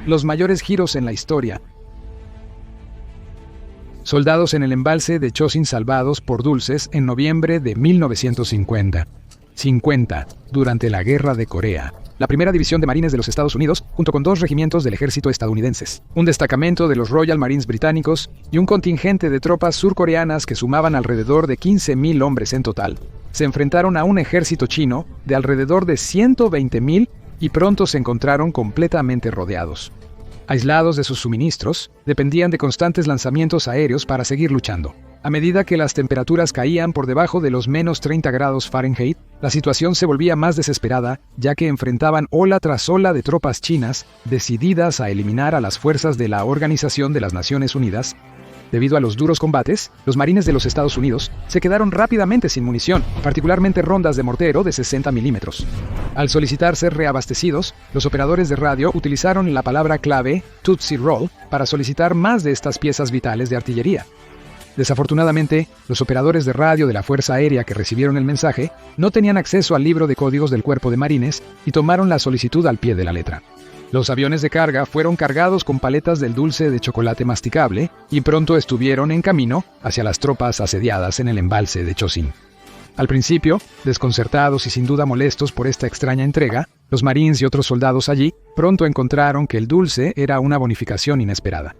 los mayores giros en la historia. Soldados en el embalse de Chosin salvados por Dulces en noviembre de 1950. Durante la Guerra de Corea. La primera división de Marines de los Estados Unidos, junto con 2 regimientos del ejército estadounidenses, un destacamento de los Royal Marines británicos y un contingente de tropas surcoreanas que sumaban alrededor de 15,000 hombres en total, se enfrentaron a un ejército chino de alrededor de 120,000 y pronto se encontraron completamente rodeados. Aislados de sus suministros, dependían de constantes lanzamientos aéreos para seguir luchando. A medida que las temperaturas caían por debajo de los menos 30 grados Fahrenheit, la situación se volvía más desesperada, ya que enfrentaban ola tras ola de tropas chinas decididas a eliminar a las fuerzas de la Organización de las Naciones Unidas. Debido a los duros combates, los marines de los Estados Unidos se quedaron rápidamente sin munición, particularmente rondas de mortero de 60 milímetros. Al solicitar ser reabastecidos, los operadores de radio utilizaron la palabra clave Tootsie Roll para solicitar más de estas piezas vitales de artillería. Desafortunadamente, los operadores de radio de la Fuerza Aérea que recibieron el mensaje no tenían acceso al libro de códigos del Cuerpo de Marines y tomaron la solicitud al pie de la letra. Los aviones de carga fueron cargados con paletas del dulce de chocolate masticable y pronto estuvieron en camino hacia las tropas asediadas en el embalse de Chosin. Al principio, desconcertados y sin duda molestos por esta extraña entrega, los marines y otros soldados allí pronto encontraron que el dulce era una bonificación inesperada.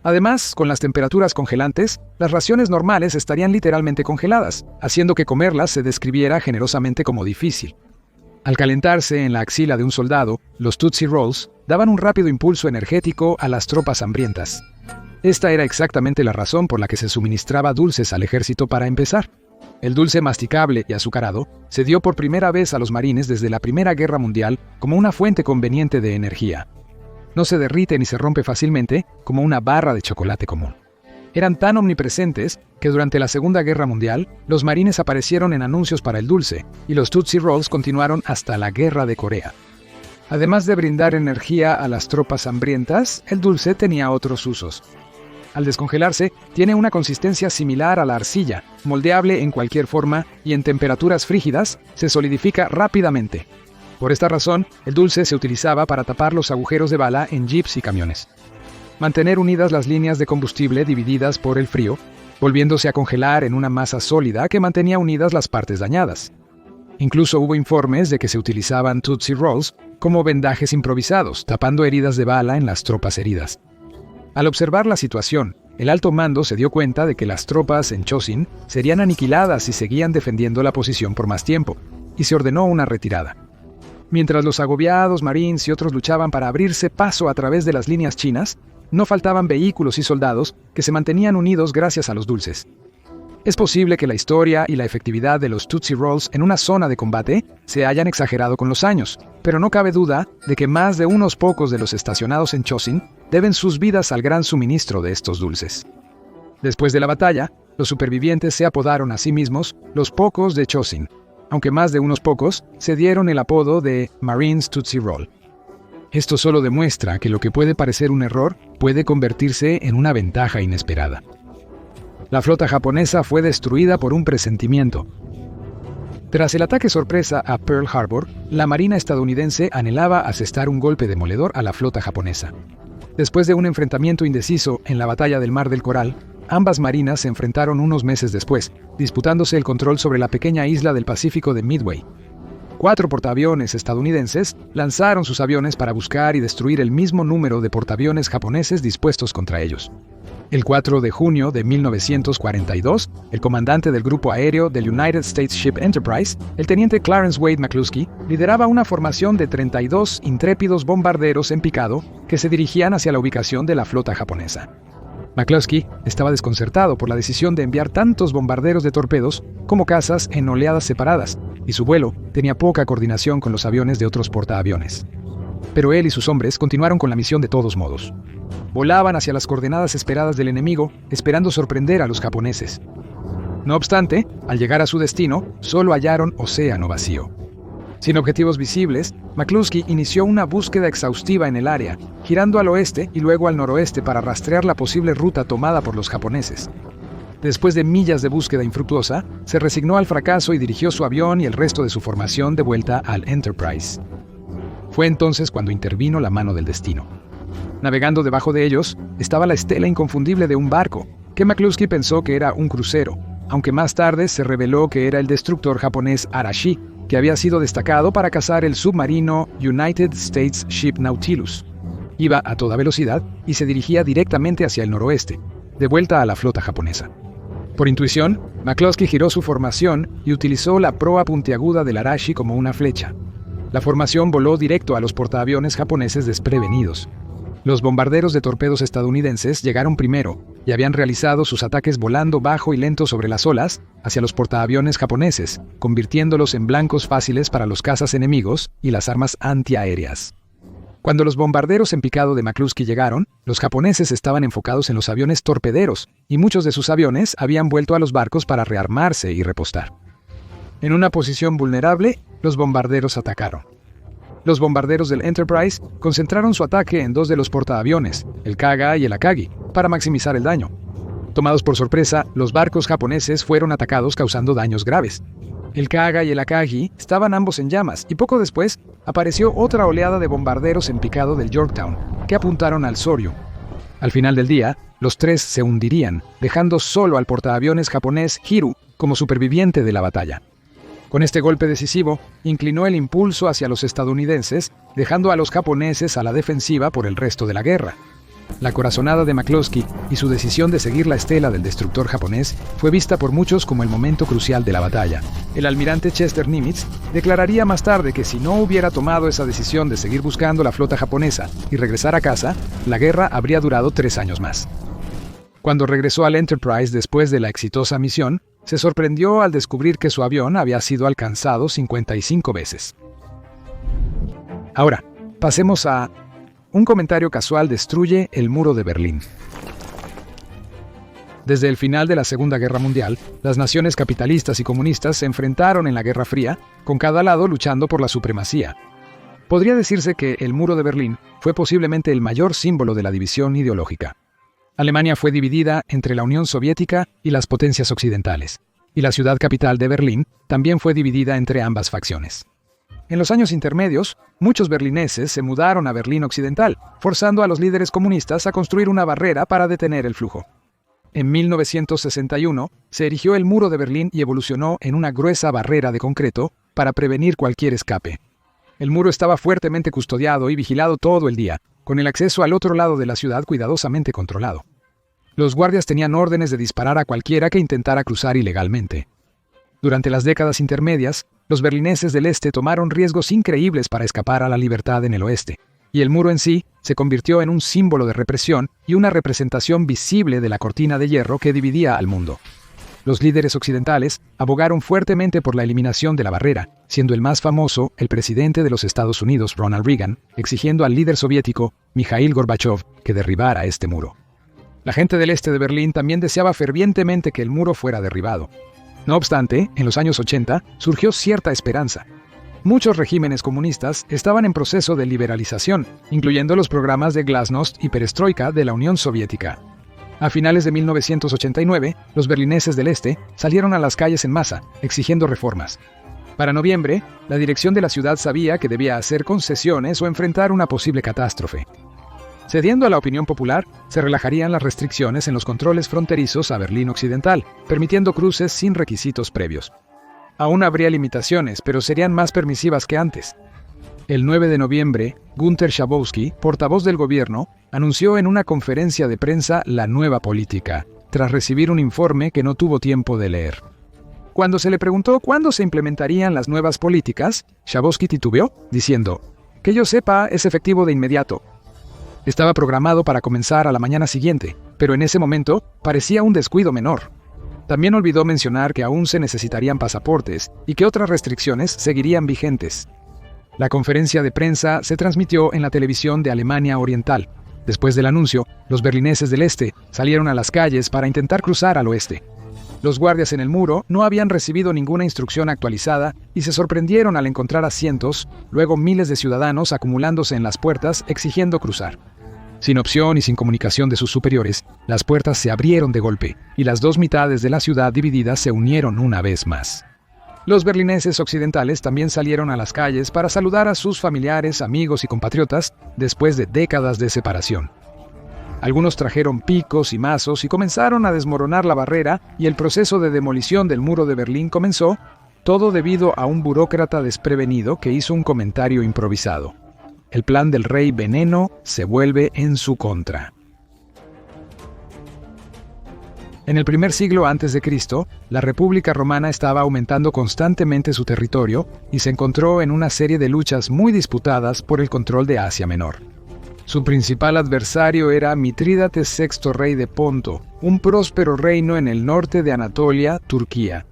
Además, con las temperaturas congelantes, las raciones normales estarían literalmente congeladas, haciendo que comerlas se describiera generosamente como difícil. Al calentarse en la axila de un soldado, los Tootsie Rolls daban un rápido impulso energético a las tropas hambrientas. Esta era exactamente la razón por la que se suministraba dulces al ejército para empezar. El dulce masticable y azucarado se dio por primera vez a los marines desde la Primera Guerra Mundial como una fuente conveniente de energía. No se derrite ni se rompe fácilmente como una barra de chocolate común. Eran tan omnipresentes que durante la Segunda Guerra Mundial, los marines aparecieron en anuncios para el dulce y los Tootsie Rolls continuaron hasta la Guerra de Corea. Además de brindar energía a las tropas hambrientas, el dulce tenía otros usos. Al descongelarse, tiene una consistencia similar a la arcilla, moldeable en cualquier forma y en temperaturas frígidas, se solidifica rápidamente. Por esta razón, el dulce se utilizaba para tapar los agujeros de bala en jeeps y camiones. Mantener unidas las líneas de combustible divididas por el frío, volviéndose a congelar en una masa sólida que mantenía unidas las partes dañadas. Incluso hubo informes de que se utilizaban Tootsie Rolls como vendajes improvisados, tapando heridas de bala en las tropas heridas. Al observar la situación, el alto mando se dio cuenta de que las tropas en Chosin serían aniquiladas si seguían defendiendo la posición por más tiempo, y se ordenó una retirada. Mientras los agobiados marines y otros luchaban para abrirse paso a través de las líneas chinas, no faltaban vehículos y soldados que se mantenían unidos gracias a los dulces. Es posible que la historia y la efectividad de los Tootsie Rolls en una zona de combate se hayan exagerado con los años, pero no cabe duda de que más de unos pocos de los estacionados en Chosin deben sus vidas al gran suministro de estos dulces. Después de la batalla, los supervivientes se apodaron a sí mismos los Pocos de Chosin, aunque más de unos pocos se dieron el apodo de Marines Tootsie Roll. Esto solo demuestra que lo que puede parecer un error puede convertirse en una ventaja inesperada. La flota japonesa fue destruida por un presentimiento. Tras el ataque sorpresa a Pearl Harbor, la Marina estadounidense anhelaba asestar un golpe demoledor a la flota japonesa. Después de un enfrentamiento indeciso en la batalla del Mar del Coral, ambas marinas se enfrentaron unos meses después, disputándose el control sobre la pequeña isla del Pacífico de Midway. 4 portaaviones estadounidenses lanzaron sus aviones para buscar y destruir el mismo número de portaaviones japoneses dispuestos contra ellos. El 4 de junio de 1942, el comandante del grupo aéreo del United States Ship Enterprise, el teniente Clarence Wade McCluskey, lideraba una formación de 32 intrépidos bombarderos en picado que se dirigían hacia la ubicación de la flota japonesa. McCluskey estaba desconcertado por la decisión de enviar tantos bombarderos de torpedos como cazas en oleadas separadas, y su vuelo tenía poca coordinación con los aviones de otros portaaviones. Pero él y sus hombres continuaron con la misión de todos modos. Volaban hacia las coordenadas esperadas del enemigo, esperando sorprender a los japoneses. No obstante, al llegar a su destino, solo hallaron océano vacío. Sin objetivos visibles, McCluskey inició una búsqueda exhaustiva en el área, girando al oeste y luego al noroeste para rastrear la posible ruta tomada por los japoneses. Después de millas de búsqueda infructuosa, se resignó al fracaso y dirigió su avión y el resto de su formación de vuelta al Enterprise. Fue entonces cuando intervino la mano del destino. Navegando debajo de ellos estaba la estela inconfundible de un barco, que McCluskey pensó que era un crucero, aunque más tarde se reveló que era el destructor japonés Arashi, que había sido destacado para cazar el submarino United States Ship Nautilus. Iba a toda velocidad y se dirigía directamente hacia el noroeste, de vuelta a la flota japonesa. Por intuición, McCluskey giró su formación y utilizó la proa puntiaguda del Arashi como una flecha. La formación voló directo a los portaaviones japoneses desprevenidos. Los bombarderos de torpedos estadounidenses llegaron primero y habían realizado sus ataques volando bajo y lento sobre las olas hacia los portaaviones japoneses, convirtiéndolos en blancos fáciles para los cazas enemigos y las armas antiaéreas. Cuando los bombarderos en picado de McCluskey llegaron, los japoneses estaban enfocados en los aviones torpederos y muchos de sus aviones habían vuelto a los barcos para rearmarse y repostar. En una posición vulnerable, los bombarderos atacaron. Los bombarderos del Enterprise concentraron su ataque en dos de los portaaviones, el Kaga y el Akagi, para maximizar el daño. Tomados por sorpresa, los barcos japoneses fueron atacados causando daños graves. El Kaga y el Akagi estaban ambos en llamas y poco después apareció otra oleada de bombarderos en picado del Yorktown, que apuntaron al Soryu. Al final del día, los tres se hundirían, dejando solo al portaaviones japonés Hiru como superviviente de la batalla. Con este golpe decisivo, inclinó el impulso hacia los estadounidenses, dejando a los japoneses a la defensiva por el resto de la guerra. La corazonada de McCluskey y su decisión de seguir la estela del destructor japonés fue vista por muchos como el momento crucial de la batalla. El almirante Chester Nimitz declararía más tarde que si no hubiera tomado esa decisión de seguir buscando la flota japonesa y regresar a casa, la guerra habría durado 3 años más. Cuando regresó al Enterprise después de la exitosa misión, se sorprendió al descubrir que su avión había sido alcanzado 55 veces. Ahora, pasemos a... Un comentario casual destruye el muro de Berlín. Desde el final de la Segunda Guerra Mundial, las naciones capitalistas y comunistas se enfrentaron en la Guerra Fría, con cada lado luchando por la supremacía. Podría decirse que el muro de Berlín fue posiblemente el mayor símbolo de la división ideológica. Alemania fue dividida entre la Unión Soviética y las potencias occidentales, y la ciudad capital de Berlín también fue dividida entre ambas facciones. En los años intermedios, muchos berlineses se mudaron a Berlín Occidental, forzando a los líderes comunistas a construir una barrera para detener el flujo. En 1961, se erigió el muro de Berlín y evolucionó en una gruesa barrera de concreto para prevenir cualquier escape. El muro estaba fuertemente custodiado y vigilado todo el día, con el acceso al otro lado de la ciudad cuidadosamente controlado. Los guardias tenían órdenes de disparar a cualquiera que intentara cruzar ilegalmente. Durante las décadas intermedias, los berlineses del este tomaron riesgos increíbles para escapar a la libertad en el oeste, y el muro en sí se convirtió en un símbolo de represión y una representación visible de la cortina de hierro que dividía al mundo. Los líderes occidentales abogaron fuertemente por la eliminación de la barrera, siendo el más famoso el presidente de los Estados Unidos, Ronald Reagan, exigiendo al líder soviético, Mikhail Gorbachev, que derribara este muro. La gente del este de Berlín también deseaba fervientemente que el muro fuera derribado. No obstante, en los años 80 surgió cierta esperanza. Muchos regímenes comunistas estaban en proceso de liberalización, incluyendo los programas de Glasnost y Perestroika de la Unión Soviética. A finales de 1989, los berlineses del este salieron a las calles en masa, exigiendo reformas. Para noviembre, la dirección de la ciudad sabía que debía hacer concesiones o enfrentar una posible catástrofe. Cediendo a la opinión popular, se relajarían las restricciones en los controles fronterizos a Berlín Occidental, permitiendo cruces sin requisitos previos. Aún habría limitaciones, pero serían más permisivas que antes. El 9 de noviembre, Günter Schabowski, portavoz del gobierno, anunció en una conferencia de prensa la nueva política, tras recibir un informe que no tuvo tiempo de leer. Cuando se le preguntó cuándo se implementarían las nuevas políticas, Schabowski titubeó, diciendo: "Que yo sepa, es efectivo de inmediato". Estaba programado para comenzar a la mañana siguiente, pero en ese momento parecía un descuido menor. También olvidó mencionar que aún se necesitarían pasaportes y que otras restricciones seguirían vigentes. La conferencia de prensa se transmitió en la televisión de Alemania Oriental. Después del anuncio, los berlineses del este salieron a las calles para intentar cruzar al oeste. Los guardias en el muro no habían recibido ninguna instrucción actualizada y se sorprendieron al encontrar a cientos, luego miles de ciudadanos acumulándose en las puertas exigiendo cruzar. Sin opción y sin comunicación de sus superiores, las puertas se abrieron de golpe y las dos mitades de la ciudad divididas se unieron una vez más. Los berlineses occidentales también salieron a las calles para saludar a sus familiares, amigos y compatriotas después de décadas de separación. Algunos trajeron picos y mazos y comenzaron a desmoronar la barrera, y el proceso de demolición del muro de Berlín comenzó, todo debido a un burócrata desprevenido que hizo un comentario improvisado. El plan del rey Veneno se vuelve en su contra. En el primer siglo a.C., la República Romana estaba aumentando constantemente su territorio y se encontró en una serie de luchas muy disputadas por el control de Asia Menor. Su principal adversario era Mitrídates VI, rey de Ponto, un próspero reino en el norte de Anatolia, Turquía.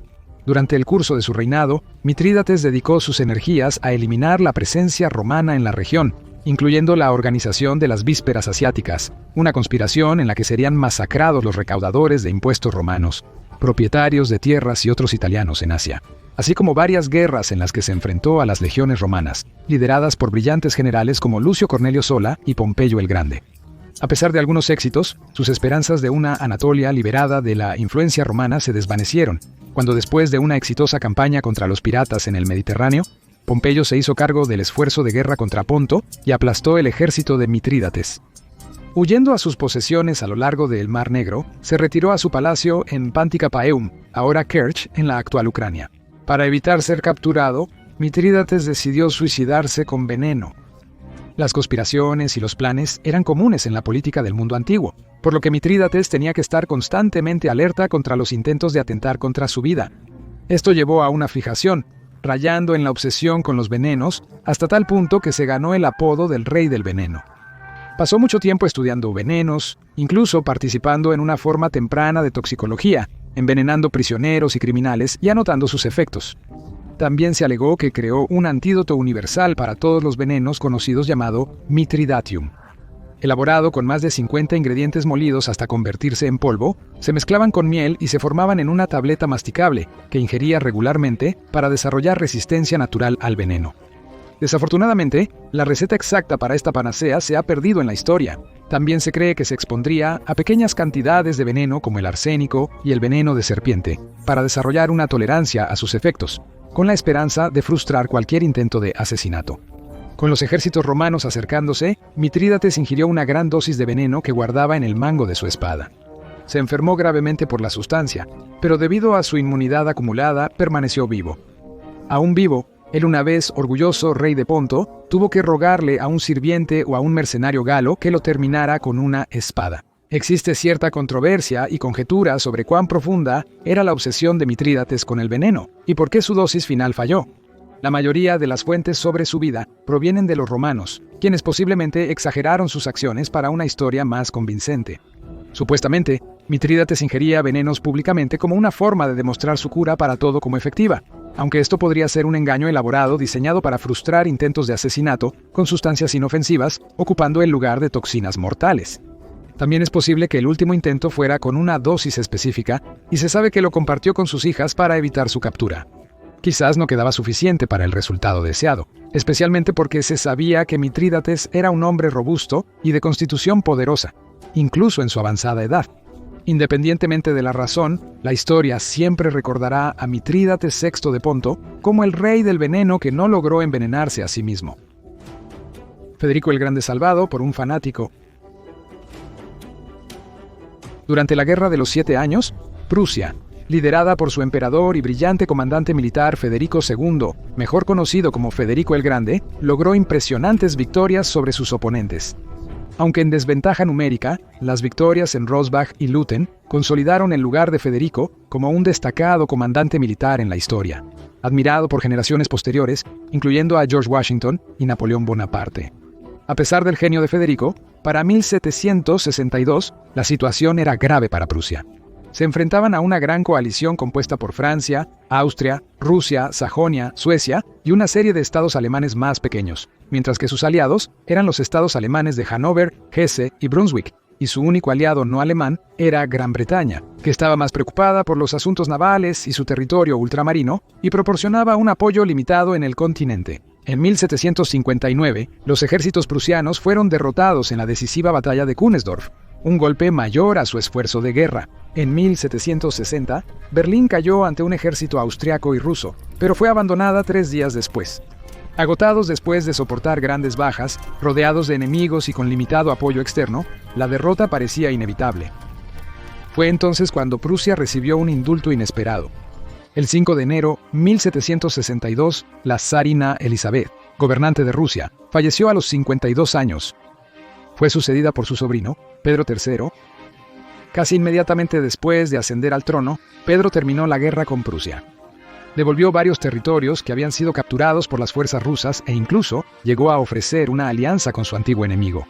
Durante el curso de su reinado, Mitrídates dedicó sus energías a eliminar la presencia romana en la región, incluyendo la organización de las Vísperas Asiáticas, una conspiración en la que serían masacrados los recaudadores de impuestos romanos, propietarios de tierras y otros italianos en Asia, así como varias guerras en las que se enfrentó a las legiones romanas, lideradas por brillantes generales como Lucio Cornelio Sola y Pompeyo el Grande. A pesar de algunos éxitos, sus esperanzas de una Anatolia liberada de la influencia romana se desvanecieron, cuando después de una exitosa campaña contra los piratas en el Mediterráneo, Pompeyo se hizo cargo del esfuerzo de guerra contra Ponto y aplastó el ejército de Mitrídates. Huyendo a sus posesiones a lo largo del Mar Negro, se retiró a su palacio en Pantikapaeum, ahora Kerch, en la actual Ucrania. Para evitar ser capturado, Mitrídates decidió suicidarse con veneno. Las conspiraciones y los planes eran comunes en la política del mundo antiguo, por lo que Mitrídates tenía que estar constantemente alerta contra los intentos de atentar contra su vida. Esto llevó a una fijación, rayando en la obsesión con los venenos, hasta tal punto que se ganó el apodo del Rey del Veneno. Pasó mucho tiempo estudiando venenos, incluso participando en una forma temprana de toxicología, envenenando prisioneros y criminales y anotando sus efectos. También se alegó que creó un antídoto universal para todos los venenos conocidos llamado Mithridatium. Elaborado con más de 50 ingredientes molidos hasta convertirse en polvo, se mezclaban con miel y se formaban en una tableta masticable que ingería regularmente para desarrollar resistencia natural al veneno. Desafortunadamente, la receta exacta para esta panacea se ha perdido en la historia. También se cree que se expondría a pequeñas cantidades de veneno como el arsénico y el veneno de serpiente, para desarrollar una tolerancia a sus efectos, con la esperanza de frustrar cualquier intento de asesinato. Con los ejércitos romanos acercándose, Mitrídates ingirió una gran dosis de veneno que guardaba en el mango de su espada. Se enfermó gravemente por la sustancia, pero debido a su inmunidad acumulada, permaneció vivo. Aún vivo, él, una vez orgulloso rey de Ponto, tuvo que rogarle a un sirviente o a un mercenario galo que lo terminara con una espada. Existe cierta controversia y conjetura sobre cuán profunda era la obsesión de Mitrídates con el veneno y por qué su dosis final falló. La mayoría de las fuentes sobre su vida provienen de los romanos, quienes posiblemente exageraron sus acciones para una historia más convincente. Supuestamente, Mitrídates ingería venenos públicamente como una forma de demostrar su cura para todo como efectiva, aunque esto podría ser un engaño elaborado diseñado para frustrar intentos de asesinato con sustancias inofensivas, ocupando el lugar de toxinas mortales. También es posible que el último intento fuera con una dosis específica, y se sabe que lo compartió con sus hijas para evitar su captura. Quizás no quedaba suficiente para el resultado deseado, especialmente porque se sabía que Mitrídates era un hombre robusto y de constitución poderosa, incluso en su avanzada edad. Independientemente de la razón, la historia siempre recordará a Mitrídates VI de Ponto como el rey del veneno que no logró envenenarse a sí mismo. Federico el Grande salvado por un fanático. Durante la Guerra de los 7 Años, Prusia, liderada por su emperador y brillante comandante militar Federico II, mejor conocido como Federico el Grande, logró impresionantes victorias sobre sus oponentes. Aunque en desventaja numérica, las victorias en Rosbach y Lutten consolidaron el lugar de Federico como un destacado comandante militar en la historia, admirado por generaciones posteriores, incluyendo a George Washington y Napoleón Bonaparte. A pesar del genio de Federico, para 1762 la situación era grave para Prusia. Se enfrentaban a una gran coalición compuesta por Francia, Austria, Rusia, Sajonia, Suecia y una serie de estados alemanes más pequeños, mientras que sus aliados eran los estados alemanes de Hannover, Hesse y Brunswick, y su único aliado no alemán era Gran Bretaña, que estaba más preocupada por los asuntos navales y su territorio ultramarino y proporcionaba un apoyo limitado en el continente. En 1759, los ejércitos prusianos fueron derrotados en la decisiva batalla de Kunersdorf. un golpe mayor a su esfuerzo de guerra. En 1760, Berlín cayó ante un ejército austriaco y ruso, pero fue abandonada 3 días después. Agotados después de soportar grandes bajas, rodeados de enemigos y con limitado apoyo externo, la derrota parecía inevitable. Fue entonces cuando Prusia recibió un indulto inesperado. El 5 de enero de 1762, la zarina Elizabeth, gobernante de Rusia, falleció a los 52 años. Fue sucedida por su sobrino, Pedro III. Casi inmediatamente después de ascender al trono, Pedro terminó la guerra con Prusia. Devolvió varios territorios que habían sido capturados por las fuerzas rusas e incluso llegó a ofrecer una alianza con su antiguo enemigo.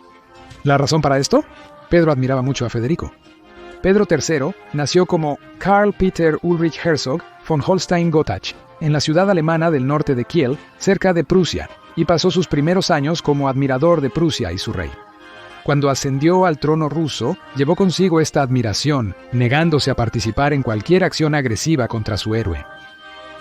¿La razón para esto? Pedro admiraba mucho a Federico. Pedro III nació como Karl Peter Ulrich Herzog von Holstein-Gottorp en la ciudad alemana del norte de Kiel, cerca de Prusia, y pasó sus primeros años como admirador de Prusia y su rey. Cuando ascendió al trono ruso, llevó consigo esta admiración, negándose a participar en cualquier acción agresiva contra su héroe.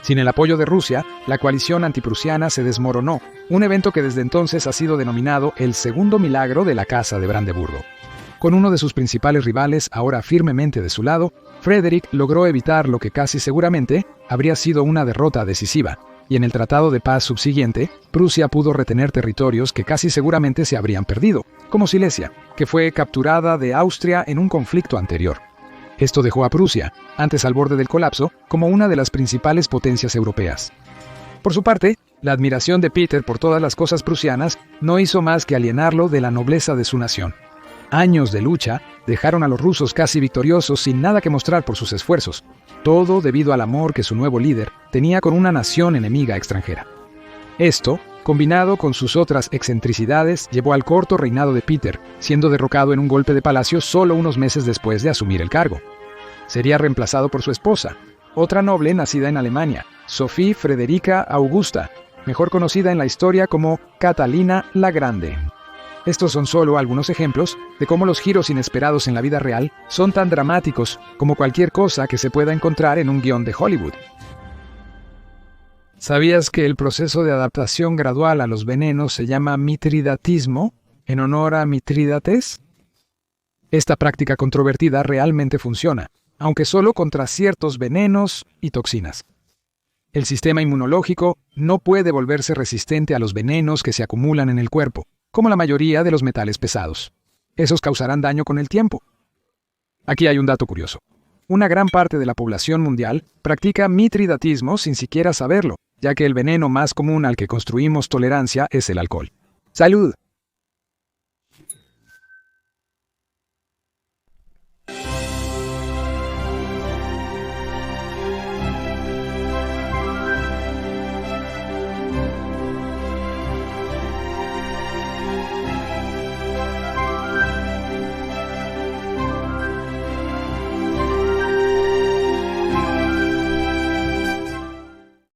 Sin el apoyo de Rusia, la coalición antiprusiana se desmoronó, un evento que desde entonces ha sido denominado el segundo milagro de la Casa de Brandeburgo. Con uno de sus principales rivales ahora firmemente de su lado, Frederick logró evitar lo que casi seguramente habría sido una derrota decisiva, y en el tratado de paz subsiguiente, Prusia pudo retener territorios que casi seguramente se habrían perdido, como Silesia, que fue capturada de Austria en un conflicto anterior. Esto dejó a Prusia, antes al borde del colapso, como una de las principales potencias europeas. Por su parte, la admiración de Peter por todas las cosas prusianas no hizo más que alienarlo de la nobleza de su nación. Años de lucha dejaron a los rusos casi victoriosos sin nada que mostrar por sus esfuerzos, todo debido al amor que su nuevo líder tenía con una nación enemiga extranjera. Esto, combinado con sus otras excentricidades, llevó al corto reinado de Peter, siendo derrocado en un golpe de palacio solo unos meses después de asumir el cargo. Sería reemplazado por su esposa, otra noble nacida en Alemania, Sophie Frederica Augusta, mejor conocida en la historia como Catalina la Grande. Estos son solo algunos ejemplos de cómo los giros inesperados en la vida real son tan dramáticos como cualquier cosa que se pueda encontrar en un guión de Hollywood. ¿Sabías que el proceso de adaptación gradual a los venenos se llama mitridatismo, en honor a Mitrídates? Esta práctica controvertida realmente funciona, aunque solo contra ciertos venenos y toxinas. El sistema inmunológico no puede volverse resistente a los venenos que se acumulan en el cuerpo, como la mayoría de los metales pesados. Esos causarán daño con el tiempo. Aquí hay un dato curioso. Una gran parte de la población mundial practica mitridatismo sin siquiera saberlo, ya que el veneno más común al que construimos tolerancia es el alcohol. ¡Salud!